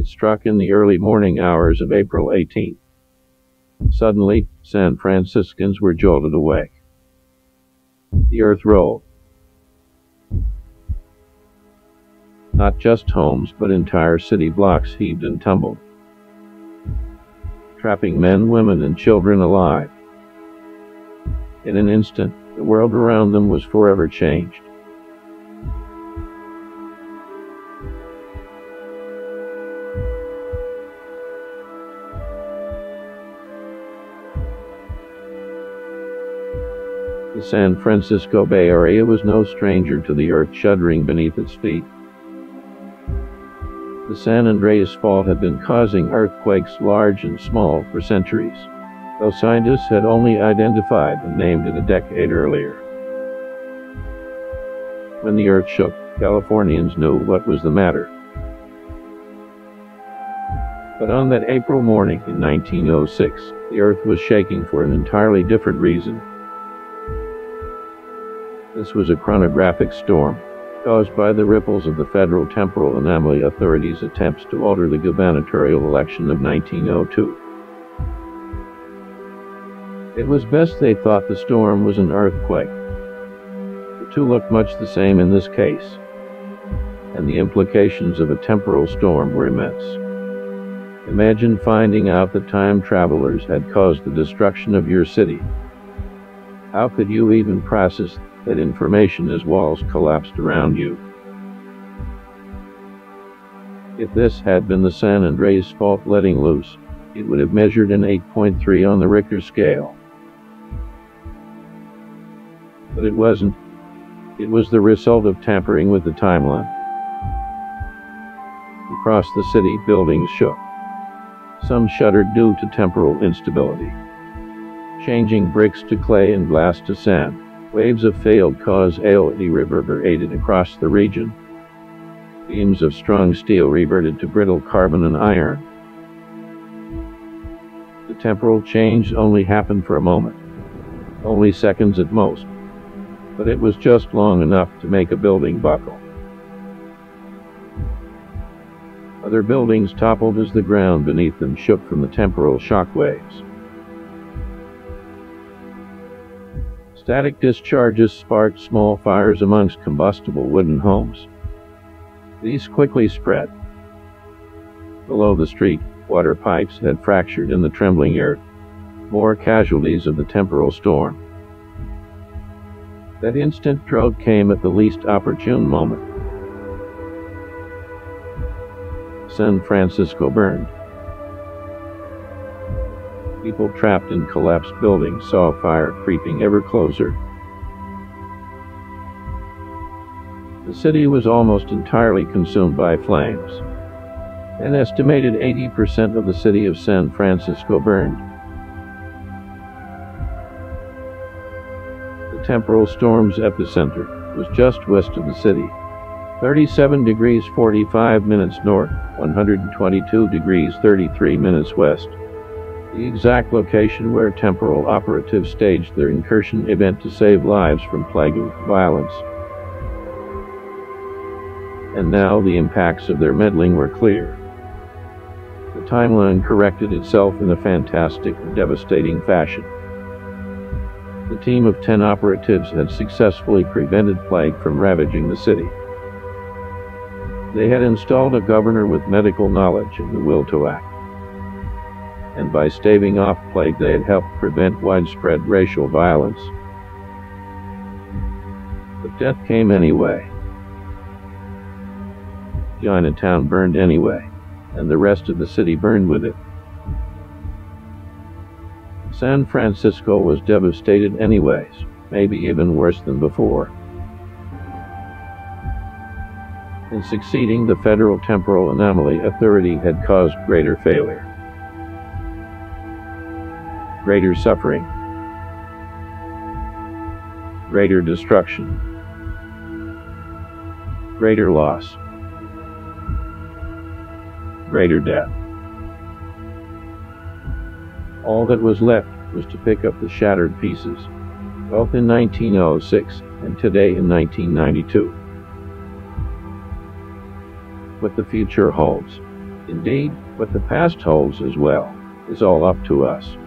It struck in the early morning hours of April 18th. Suddenly, San Franciscans were jolted awake. The earth rolled. Not just homes, but entire city blocks heaved and tumbled, trapping men, women, and children alive. In an instant, the world around them was forever changed. The San Francisco Bay Area was no stranger to the earth shuddering beneath its feet. The San Andreas Fault had been causing earthquakes large and small for centuries, though scientists had only identified and named it a decade earlier. When the earth shook, Californians knew what was the matter. But on that April morning in 1906, the earth was shaking for an entirely different reason. This was a chronographic storm, caused by the ripples of the Federal Temporal Anomaly Authority's attempts to alter the gubernatorial election of 1902. It was best they thought the storm was an earthquake. The two looked much the same in this case, and the implications of a temporal storm were immense. Imagine finding out that time travelers had caused the destruction of your city. How could you even process that information as walls collapsed around you? If this had been the San Andreas Fault letting loose, it would have measured an 8.3 on the Richter scale. But it wasn't. It was the result of tampering with the timeline. Across the city, buildings shook. Some shuddered due to temporal instability, changing bricks to clay and glass to sand. Waves of failed causality reverberated across the region. Beams of strong steel reverted to brittle carbon and iron. The temporal change only happened for a moment, only seconds at most, but it was just long enough to make a building buckle. Other buildings toppled as the ground beneath them shook from the temporal shock waves. Static discharges sparked small fires amongst combustible wooden homes. These quickly spread. Below the street, water pipes had fractured in the trembling earth, more casualties of the temporal storm. That instant drought came at the least opportune moment. San Francisco burned. People trapped in collapsed buildings saw fire creeping ever closer. The city was almost entirely consumed by flames. An estimated 80% of the city of San Francisco burned. The temporal storm's epicenter was just west of the city, 37 degrees 45 minutes north, 122 degrees 33 minutes west. The exact location where temporal operatives staged their incursion event to save lives from plaguing violence. And now the impacts of their meddling were clear. The timeline corrected itself in a fantastic and devastating fashion. The team of 10 operatives had successfully prevented plague from ravaging the city. They had installed a governor with medical knowledge and the will to act. And by staving off plague, they had helped prevent widespread racial violence. But death came anyway. Chinatown burned anyway, and the rest of the city burned with it. San Francisco was devastated anyways, maybe even worse than before. In succeeding, the Federal Temporal Anomaly Authority had caused greater failure, greater suffering, greater destruction, greater loss, greater death. All that was left was to pick up the shattered pieces, both in 1906 and today in 1992. What the future holds. Indeed, what the past holds as well is all up to us.